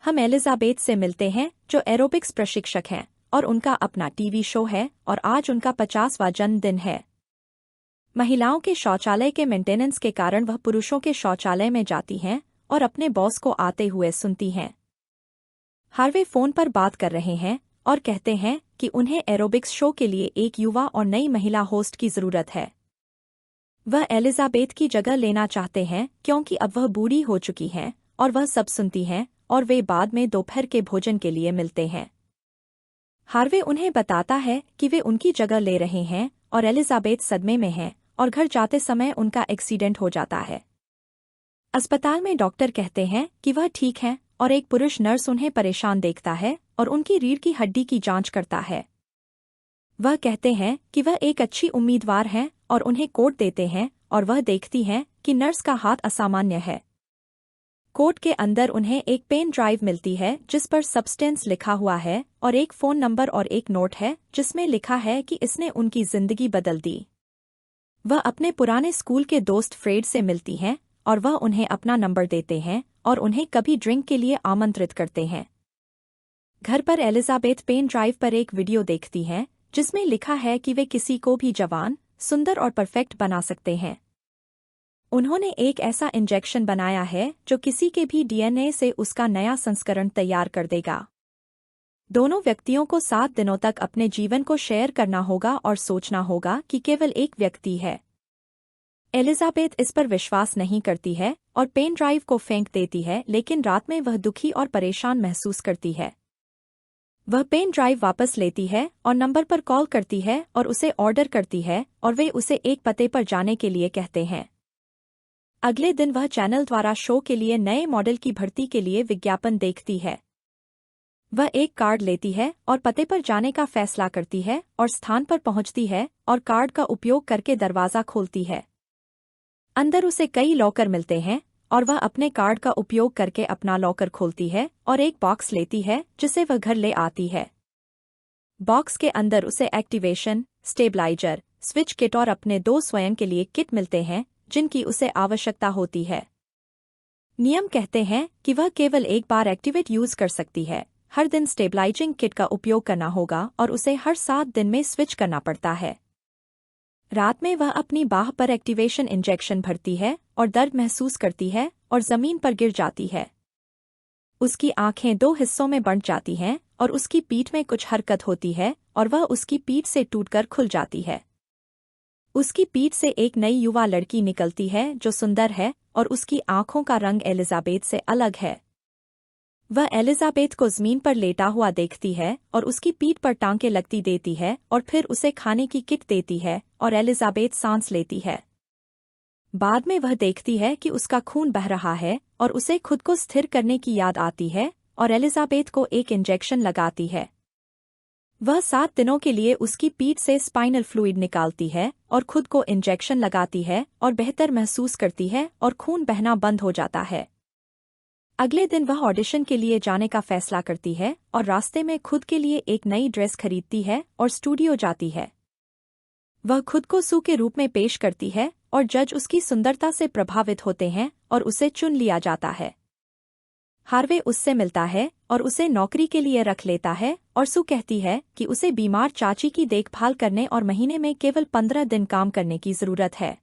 हम एलिजाबेथ से मिलते हैं जो एरोबिक्स प्रशिक्षक हैं और उनका अपना टीवी शो है और आज उनका 50वां जन्मदिन है। महिलाओं के शौचालय के मेंटेनेंस के कारण वह पुरुषों के शौचालय में जाती हैं और अपने बॉस को आते हुए सुनती हैं। हार्वे फोन पर बात कर रहे हैं और कहते हैं कि उन्हें एरोबिक्स शो के लिए एक युवा और नई महिला होस्ट की जरूरत है। वह एलिजाबेथ की जगह लेना चाहते हैं क्योंकि अब वह बूढ़ी हो चुकी हैं और वह सब सुनती हैं और वे बाद में दोपहर के भोजन के लिए मिलते हैं। हार्वे उन्हें बताता है कि वे उनकी जगह ले रहे हैं और एलिजाबेथ सदमे में है और घर जाते समय उनका एक्सीडेंट हो जाता है। अस्पताल में डॉक्टर कहते हैं कि वह ठीक हैं और एक पुरुष नर्स उन्हें परेशान देखता है और उनकी रीढ़ की हड्डी की जांच करता है। वह कहते हैं कि वह एक अच्छी उम्मीदवार हैं और उन्हें कोड देते हैं और वह देखती हैं कि नर्स का हाथ असामान्य है। कोड के अंदर उन्हें एक पेन ड्राइव मिलती है जिस पर सब्सटेंस लिखा हुआ है और एक फ़ोन नंबर और एक नोट है जिसमें लिखा है कि इसने उनकी जिंदगी बदल दी। वह अपने पुराने स्कूल के दोस्त फ्रेड से मिलती हैं और वह उन्हें अपना नंबर देते हैं और उन्हें कभी ड्रिंक के लिए आमंत्रित करते हैं। घर पर एलिजाबेथ पेन ड्राइव पर एक वीडियो देखती हैं जिसमें लिखा है कि वे किसी को भी जवान, सुंदर और परफेक्ट बना सकते हैं। उन्होंने एक ऐसा इंजेक्शन बनाया है जो किसी के भी डीएनए से उसका नया संस्करण तैयार कर देगा। दोनों व्यक्तियों को 7 दिनों तक अपने जीवन को शेयर करना होगा और सोचना होगा कि केवल एक व्यक्ति है। एलिजाबेथ इस पर विश्वास नहीं करती है और पेन ड्राइव को फेंक देती है, लेकिन रात में वह दुखी और परेशान महसूस करती है। वह पेन ड्राइव वापस लेती है और नंबर पर कॉल करती है और उसे ऑर्डर करती है और वे उसे एक पते पर जाने के लिए कहते हैं। अगले दिन वह चैनल द्वारा शो के लिए नए मॉडल की भर्ती के लिए विज्ञापन देखती है। वह एक कार्ड लेती है और पते पर जाने का फैसला करती है और स्थान पर पहुंचती है और कार्ड का उपयोग करके दरवाज़ा खोलती है। अंदर उसे कई लॉकर मिलते हैं और वह अपने कार्ड का उपयोग करके अपना लॉकर खोलती है और एक बॉक्स लेती है जिसे वह घर ले आती है। बॉक्स के अंदर उसे एक्टिवेशन, स्टेबलाइजर, स्विच किट और अपने 2 स्वयं के लिए किट मिलते हैं जिनकी उसे आवश्यकता होती है। नियम कहते हैं कि वह केवल एक बार एक्टिवेट यूज कर सकती है। हर दिन स्टेबलाइजिंग किट का उपयोग करना होगा और उसे हर 7 दिन में स्विच करना पड़ता है। रात में वह अपनी बाह पर एक्टिवेशन इंजेक्शन भरती है और दर्द महसूस करती है और जमीन पर गिर जाती है। उसकी आंखें 2 हिस्सों में बंट जाती हैं और उसकी पीठ में कुछ हरकत होती है और वह उसकी पीठ से टूटकर खुल जाती है। उसकी पीठ से एक नई युवा लड़की निकलती है जो सुंदर है और उसकी आंखों का रंग एलिजाबेथ से अलग है। वह एलिजाबेथ को जमीन पर लेटा हुआ देखती है और उसकी पीठ पर टांके लगती देती है और फिर उसे खाने की किट देती है और एलिजाबेथ सांस लेती है। बाद में वह देखती है कि उसका खून बह रहा है और उसे खुद को स्थिर करने की याद आती है और एलिजाबेथ को एक इंजेक्शन लगाती है। वह 7 दिनों के लिए उसकी पीठ से स्पाइनल फ्लूइड निकालती है और खुद को इंजेक्शन लगाती है और बेहतर महसूस करती है और खून बहना बंद हो जाता है। अगले दिन वह ऑडिशन के लिए जाने का फैसला करती है और रास्ते में खुद के लिए एक नई ड्रेस खरीदती है और स्टूडियो जाती है। वह खुद को सू के रूप में पेश करती है और जज उसकी सुंदरता से प्रभावित होते हैं और उसे चुन लिया जाता है। हार्वे उससे मिलता है और उसे नौकरी के लिए रख लेता है और सू कहती है कि उसे बीमार चाची की देखभाल करने और महीने में केवल 15 दिन काम करने की जरूरत है।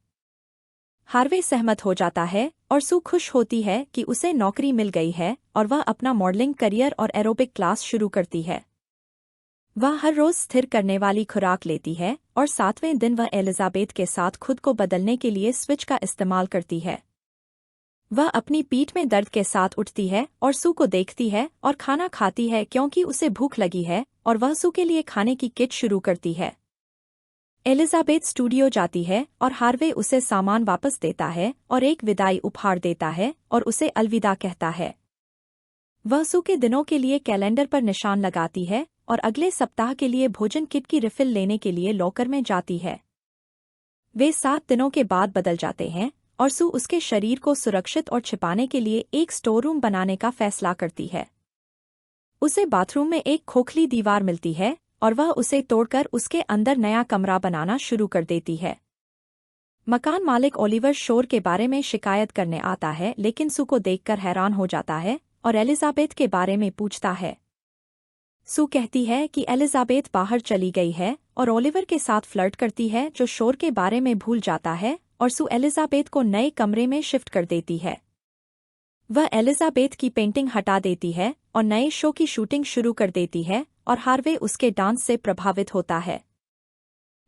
हार्वे सहमत हो जाता है और सू खुश होती है कि उसे नौकरी मिल गई है और वह अपना मॉडलिंग करियर और एरोबिक क्लास शुरू करती है। वह हर रोज स्थिर करने वाली खुराक लेती है और 7वें दिन वह एलिजाबेथ के साथ खुद को बदलने के लिए स्विच का इस्तेमाल करती है। वह अपनी पीठ में दर्द के साथ उठती है और सू को देखती है और खाना खाती है क्योंकि उसे भूख लगी है और वह सू के लिए खाने की किट शुरू करती है। एलिजाबेथ स्टूडियो जाती है और हार्वे उसे सामान वापस देता है और एक विदाई उपहार देता है और उसे अलविदा कहता है। वह सू के दिनों के लिए कैलेंडर पर निशान लगाती है और अगले सप्ताह के लिए भोजन किट की रिफिल लेने के लिए लॉकर में जाती है। वे 7 दिनों के बाद बदल जाते हैं और सू उसके शरीर को सुरक्षित और छिपाने के लिए एक स्टोर रूम बनाने का फैसला करती है। उसे बाथरूम में एक खोखली दीवार मिलती है और वह उसे तोड़कर उसके अंदर नया कमरा बनाना शुरू कर देती है। मकान मालिक ओलिवर शोर के बारे में शिकायत करने आता है, लेकिन सू को देखकर हैरान हो जाता है और एलिजाबेथ के बारे में पूछता है। सू कहती है कि एलिजाबेथ बाहर चली गई है और ओलिवर के साथ फ्लर्ट करती है, जो शोर के बारे में भूल जाता है, और सू एलिजाबेथ को नए कमरे में शिफ्ट कर देती है। वह एलिजाबेथ की पेंटिंग हटा देती है और नए शो की शूटिंग शुरू कर देती है और हार्वे उसके डांस से प्रभावित होता है।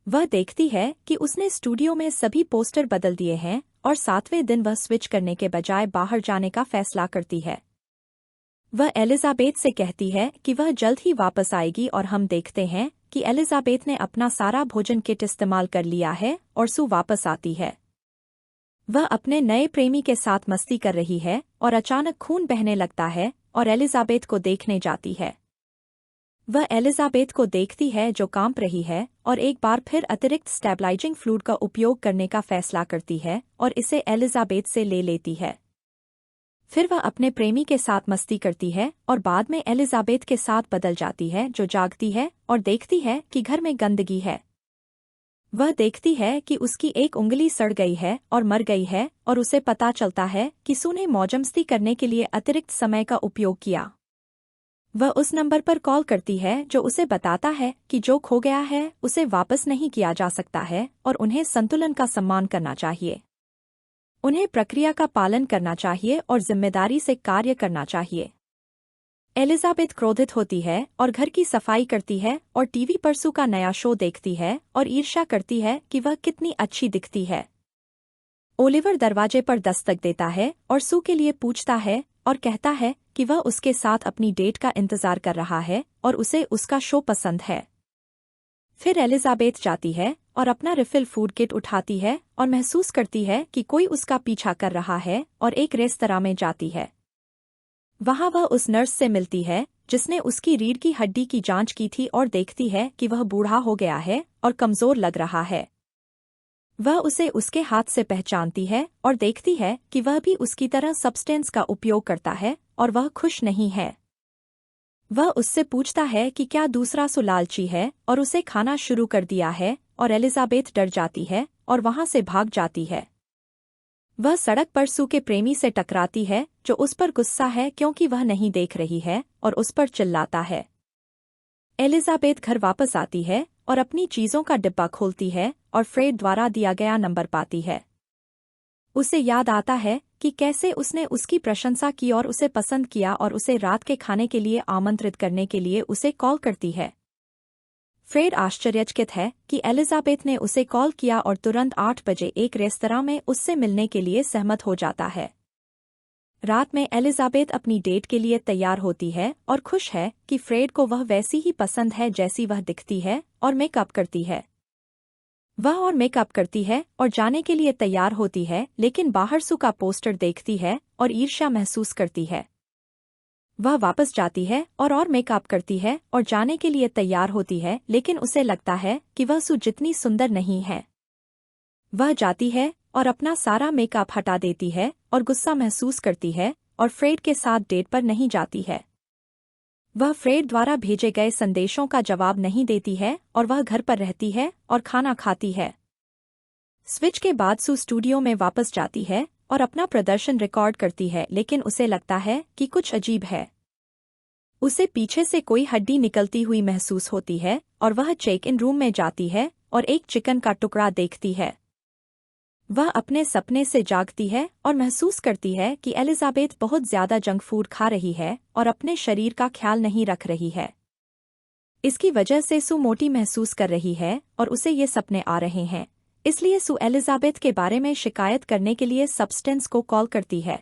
वह देखती है कि उसने स्टूडियो में सभी पोस्टर बदल दिए हैं और 7वें दिन वह स्विच करने के बजाय बाहर जाने का फैसला करती है। वह एलिजाबेथ से कहती है कि वह जल्द ही वापस आएगी और हम देखते हैं कि एलिजाबेथ ने अपना सारा भोजन किट इस्तेमाल कर लिया है और सू वापस आती है। वह अपने नए प्रेमी के साथ मस्ती कर रही है और अचानक खून बहने लगता है और एलिजाबेथ को देखने जाती है। वह एलिजाबेथ को देखती है जो कांप रही है और एक बार फिर अतिरिक्त स्टेबलाइजिंग फ्लूइड का उपयोग करने का फैसला करती है और इसे एलिजाबेथ से ले लेती है। फिर वह अपने प्रेमी के साथ मस्ती करती है और बाद में एलिजाबेथ के साथ बदल जाती है, जो जागती है और देखती है कि घर में गंदगी है। वह देखती है कि उसकी एक उंगली सड़ गई है और मर गई है और उसे पता चलता है कि सू ने मौजमस्ती करने के लिए अतिरिक्त समय का उपयोग किया। वह उस नंबर पर कॉल करती है जो उसे बताता है कि जो खो गया है उसे वापस नहीं किया जा सकता है और उन्हें संतुलन का सम्मान करना चाहिए। उन्हें प्रक्रिया का पालन करना चाहिए और जिम्मेदारी से कार्य करना चाहिए। एलिजाबेथ क्रोधित होती है और घर की सफाई करती है और टीवी पर सू का नया शो देखती है और ईर्ष्या करती है कि वह कितनी अच्छी दिखती है। ओलिवर दरवाजे पर दस्तक देता है और सू के लिए पूछता है और कहता है कि वह उसके साथ अपनी डेट का इंतजार कर रहा है और उसे उसका शो पसंद है। फिर एलिजाबेथ जाती है और अपना रिफिल फूड किट उठाती है और महसूस करती है कि कोई उसका पीछा कर रहा है और एक रेस्तरां में जाती है। वहां वह उस नर्स से मिलती है जिसने उसकी रीढ़ की हड्डी की जांच की थी और देखती है कि वह बूढ़ा हो गया है और कमजोर लग रहा है। वह उसे उसके हाथ से पहचानती है और देखती है कि वह भी उसकी तरह सब्सटेंस का उपयोग करता है और वह खुश नहीं है। वह उससे पूछता है कि क्या दूसरा सू लालची है और उसे खाना शुरू कर दिया है और एलिजाबेथ डर जाती है और वहां से भाग जाती है। वह सड़क पर सू के प्रेमी से टकराती है जो उस पर गुस्सा है क्योंकि वह नहीं देख रही है और उस पर चिल्लाता है। एलिजाबेथ घर वापस आती है और अपनी चीजों का डिब्बा खोलती है और फ्रेड द्वारा दिया गया नंबर पाती है। उसे याद आता है कि कैसे उसने उसकी प्रशंसा की और उसे पसंद किया और उसे रात के खाने के लिए आमंत्रित करने के लिए उसे कॉल करती है। फ्रेड आश्चर्यचकित है कि एलिजाबेथ ने उसे कॉल किया और तुरंत 8 बजे एक रेस्तरां में उससे मिलने के लिए सहमत हो जाता है। रात में एलिजाबेथ अपनी डेट के लिए तैयार होती है और खुश है कि फ्रेड को वह वैसी ही पसंद है जैसी वह दिखती है और मेकअप करती है। वह और मेकअप करती है और जाने के लिए तैयार होती है, लेकिन बाहर सू का पोस्टर देखती है और ईर्ष्या महसूस करती है। वह वापस जाती है और मेकअप करती है और जाने के लिए तैयार होती है, लेकिन उसे लगता है कि वह सू जितनी सुंदर नहीं है। वह जाती है और अपना सारा मेकअप हटा देती है और गुस्सा महसूस करती है और फ्रेड के साथ डेट पर नहीं जाती है। वह फ्रेड द्वारा भेजे गए संदेशों का जवाब नहीं देती है और वह घर पर रहती है और खाना खाती है। स्विच के बाद सू स्टूडियो में वापस जाती है और अपना प्रदर्शन रिकॉर्ड करती है, लेकिन उसे लगता है कि कुछ अजीब है। उसे पीछे से कोई हड्डी निकलती हुई महसूस होती है और वह चेक इन रूम में जाती है और एक चिकन का टुकड़ा देखती है। वह अपने सपने से जागती है और महसूस करती है कि एलिजाबेथ बहुत ज्यादा जंक फूड खा रही है और अपने शरीर का ख्याल नहीं रख रही है। इसकी वजह से सू मोटी महसूस कर रही है और उसे ये सपने आ रहे हैं, इसलिए सू एलिजाबेथ के बारे में शिकायत करने के लिए सब्सटेंस को कॉल करती है।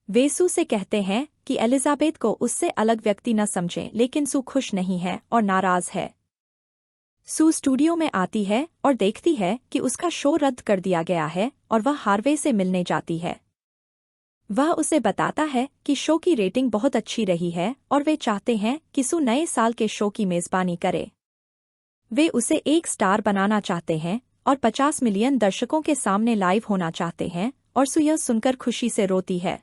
वे सू से कहते हैं कि एलिजाबेथ को उससे अलग व्यक्ति न समझें, लेकिन सू खुश नहीं है और नाराज है। सू स्टूडियो में आती है और देखती है कि उसका शो रद्द कर दिया गया है और वह हार्वे से मिलने जाती है। वह उसे बताता है कि शो की रेटिंग बहुत अच्छी रही है और वे चाहते हैं कि सू नए साल के शो की मेजबानी करे। वे उसे एक स्टार बनाना चाहते हैं और 50 मिलियन दर्शकों के सामने लाइव होना चाहते हैं और सू यह सुनकर खुशी से रोती है।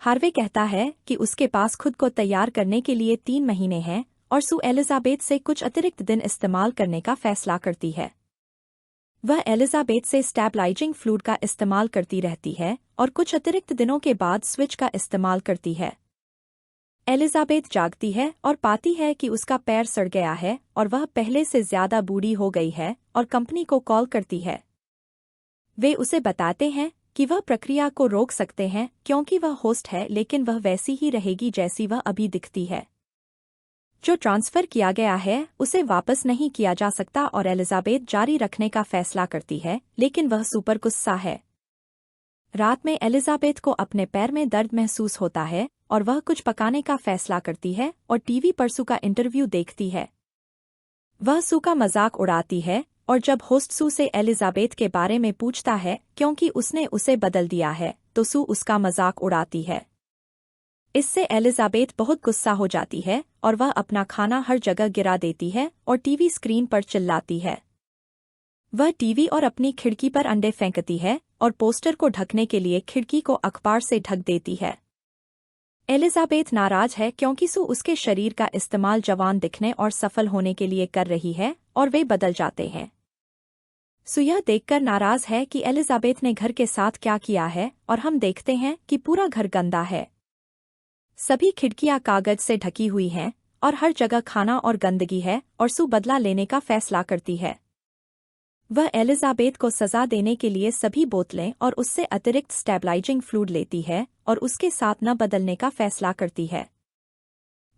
हार्वे कहता है कि उसके पास खुद को तैयार करने के लिए 3 महीने हैं और सू एलिजाबेथ से कुछ अतिरिक्त दिन इस्तेमाल करने का फैसला करती है। वह एलिजाबेथ से स्टेबलाइजिंग फ्लूइड का इस्तेमाल करती रहती है और कुछ अतिरिक्त दिनों के बाद स्विच का इस्तेमाल करती है। एलिजाबेथ जागती है और पाती है कि उसका पैर सड़ गया है और वह पहले से ज्यादा बूढ़ी हो गई है और कंपनी को कॉल करती है। वे उसे बताते हैं कि वह प्रक्रिया को रोक सकते हैं क्योंकि वह होस्ट है, लेकिन वह वैसी ही रहेगी जैसी वह अभी दिखती है। जो ट्रांसफर किया गया है उसे वापस नहीं किया जा सकता और एलिजाबेथ जारी रखने का फैसला करती है, लेकिन वह सुपर गुस्सा है। रात में एलिजाबेथ को अपने पैर में दर्द महसूस होता है और वह कुछ पकाने का फैसला करती है और टीवी पर सू का इंटरव्यू देखती है। वह सू का मजाक उड़ाती है और जब होस्ट सू से एलिजाबेथ के बारे में पूछता है क्योंकि उसने उसे बदल दिया है, तो सू उसका मजाक उड़ाती है। इससे एलिजाबेथ बहुत गुस्सा हो जाती है और वह अपना खाना हर जगह गिरा देती है और टीवी स्क्रीन पर चिल्लाती है। वह टीवी और अपनी खिड़की पर अंडे फेंकती है और पोस्टर को ढकने के लिए खिड़की को अखबार से ढक देती है। एलिजाबेथ नाराज है क्योंकि सू उसके शरीर का इस्तेमाल जवान दिखने और सफल होने के लिए कर रही है और वे बदल जाते हैं। सू यह देखकर नाराज है कि एलिजाबेथ ने घर के साथ क्या किया है और हम देखते हैं कि पूरा घर गंदा है। सभी खिड़कियां कागज से ढकी हुई हैं और हर जगह खाना और गंदगी है और सू बदला लेने का फैसला करती है। वह एलिजाबेथ को सजा देने के लिए सभी बोतलें और उससे अतिरिक्त स्टेबलाइजिंग फ्लूइड लेती है और उसके साथ न बदलने का फैसला करती है।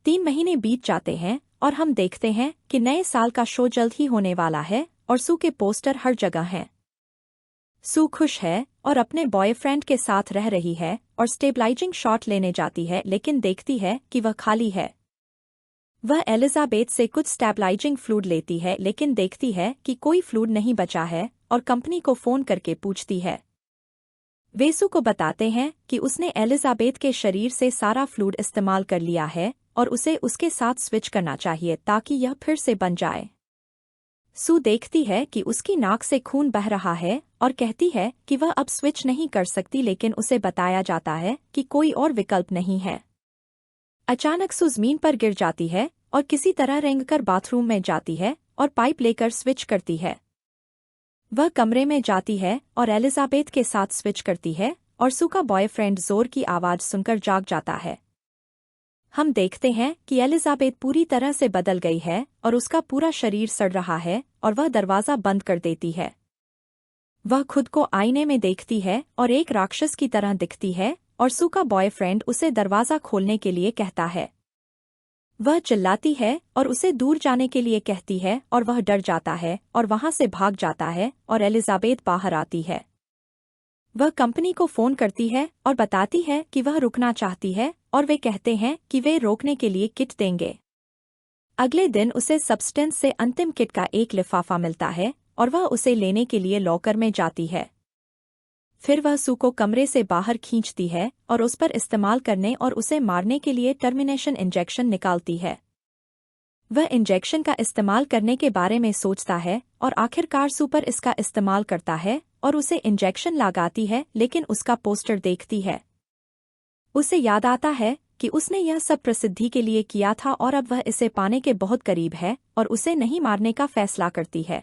3 महीने बीत जाते हैं और हम देखते हैं कि नए साल का शो जल्द ही होने वाला है और सू के पोस्टर हर जगह हैं। सू खुश है और अपने बॉयफ्रेंड के साथ रह रही है और स्टेबलाइजिंग शॉट लेने जाती है, लेकिन देखती है कि वह खाली है। वह एलिजाबेथ से कुछ स्टेबलाइजिंग फ्लूइड लेती है, लेकिन देखती है कि कोई फ्लूइड नहीं बचा है और कंपनी को फोन करके पूछती है। वे सू को बताते हैं कि उसने एलिजाबेथ के शरीर से सारा फ्लूइड इस्तेमाल कर लिया है और उसे उसके साथ स्विच करना चाहिए ताकि यह फिर से बन जाए। सू देखती है कि उसकी नाक से खून बह रहा है और कहती है कि वह अब स्विच नहीं कर सकती, लेकिन उसे बताया जाता है कि कोई और विकल्प नहीं है। अचानक सू जमीन पर गिर जाती है और किसी तरह रेंगकर बाथरूम में जाती है और पाइप लेकर स्विच करती है। वह कमरे में जाती है और एलिजाबेथ के साथ स्विच करती है और सू का बॉयफ्रेंड जोर की आवाज सुनकर जाग जाता है। हम देखते हैं कि एलिजाबेथ पूरी तरह से बदल गई है और उसका पूरा शरीर सड़ रहा है और वह दरवाज़ा बंद कर देती है। वह खुद को आईने में देखती है और एक राक्षस की तरह दिखती है और सू का बॉयफ्रेंड उसे दरवाज़ा खोलने के लिए कहता है। वह चिल्लाती है और उसे दूर जाने के लिए कहती है और वह डर जाता है और वहां से भाग जाता है और एलिजाबेथ बाहर आती है। वह कंपनी को फोन करती है और बताती है कि वह रुकना चाहती है और वे कहते हैं कि वे रोकने के लिए किट देंगे। अगले दिन उसे सब्सटेंस से अंतिम किट का एक लिफाफा मिलता है और वह उसे लेने के लिए लॉकर में जाती है। फिर वह सू को कमरे से बाहर खींचती है और उस पर इस्तेमाल करने और उसे मारने के लिए टर्मिनेशन इंजेक्शन निकालती है। वह इंजेक्शन का इस्तेमाल करने के बारे में सोचता है और आखिरकार सू पर इसका इस्तेमाल करता है और उसे इंजेक्शन लगाती है, लेकिन उसका पोस्टर देखती है। उसे याद आता है कि उसने यह सब प्रसिद्धि के लिए किया था और अब वह इसे पाने के बहुत करीब है और उसे नहीं मारने का फैसला करती है।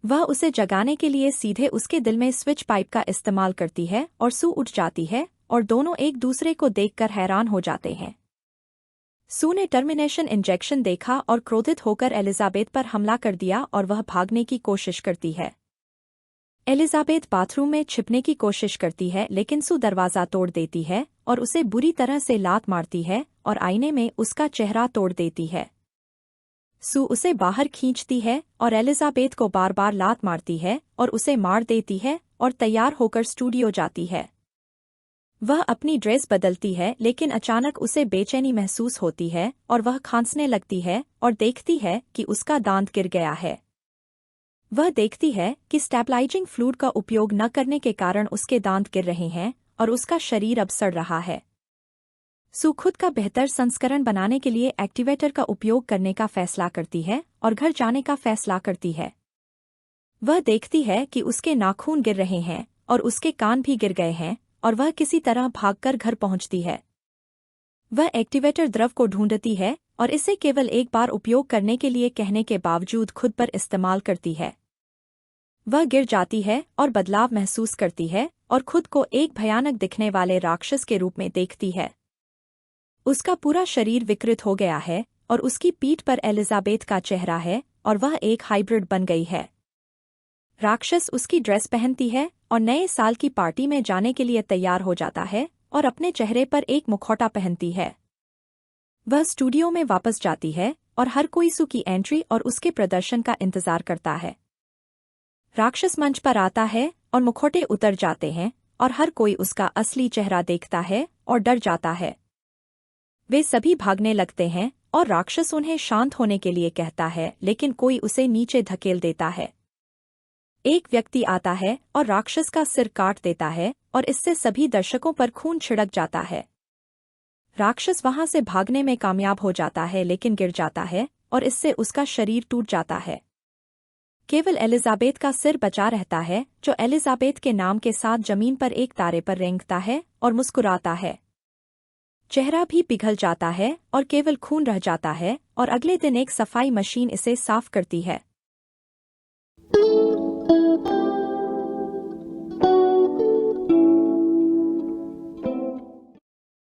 वह उसे जगाने के लिए सीधे उसके दिल में स्विच पाइप का इस्तेमाल करती है और सू उठ जाती है और दोनों एक दूसरे को देखकर हैरान हो जाते हैं। सू ने टर्मिनेशन इंजेक्शन देखा और क्रोधित होकर एलिजाबेथ पर हमला कर दिया और वह भागने की कोशिश करती है। एलिजाबेथ बाथरूम में छिपने की कोशिश करती है, लेकिन सू दरवाज़ा तोड़ देती है और उसे बुरी तरह से लात मारती है और आईने में उसका चेहरा तोड़ देती है। सू उसे बाहर खींचती है और एलिजाबेथ को बार बार लात मारती है और उसे मार देती है और तैयार होकर स्टूडियो जाती है। वह अपनी ड्रेस बदलती है, लेकिन अचानक उसे बेचैनी महसूस होती है और वह खांसने लगती है और देखती है कि उसका दांत गिर गया है। वह देखती है कि स्टेबलाइजिंग फ्लूइड का उपयोग न करने के कारण उसके दांत गिर रहे हैं और उसका शरीर अब सड़ रहा है। सू खुद का बेहतर संस्करण बनाने के लिए एक्टिवेटर का उपयोग करने का फैसला करती है और घर जाने का फैसला करती है। वह देखती है कि उसके नाखून गिर रहे हैं और उसके कान भी गिर गए हैं और वह किसी तरह भागकर घर पहुंचती है। वह एक्टिवेटर द्रव को ढूंढती है और इसे केवल एक बार उपयोग करने के लिए कहने के बावजूद खुद पर इस्तेमाल करती है। वह गिर जाती है और बदलाव महसूस करती है और खुद को एक भयानक दिखने वाले राक्षस के रूप में देखती है। उसका पूरा शरीर विकृत हो गया है और उसकी पीठ पर एलिजाबेथ का चेहरा है और वह एक हाइब्रिड बन गई है। राक्षस उसकी ड्रेस पहनती है और नए साल की पार्टी में जाने के लिए तैयार हो जाता है और अपने चेहरे पर एक मुखौटा पहनती है। वह स्टूडियो में वापस जाती है और हर कोई सू की एंट्री और उसके प्रदर्शन का इंतजार करता है। राक्षस मंच पर आता है और मुखौटे उतर जाते हैं और हर कोई उसका असली चेहरा देखता है और डर जाता है। वे सभी भागने लगते हैं और राक्षस उन्हें शांत होने के लिए कहता है, लेकिन कोई उसे नीचे धकेल देता है। एक व्यक्ति आता है और राक्षस का सिर काट देता है और इससे सभी दर्शकों पर खून छिड़क जाता है। राक्षस वहां से भागने में कामयाब हो जाता है लेकिन गिर जाता है और इससे उसका शरीर टूट जाता है। केवल एलिजाबेथ का सिर बचा रहता है, जो एलिजाबेथ के नाम के साथ जमीन पर एक तारे पर रेंगता है और मुस्कुराता है। चेहरा भी पिघल जाता है और केवल खून रह जाता है और अगले दिन एक सफाई मशीन इसे साफ करती है।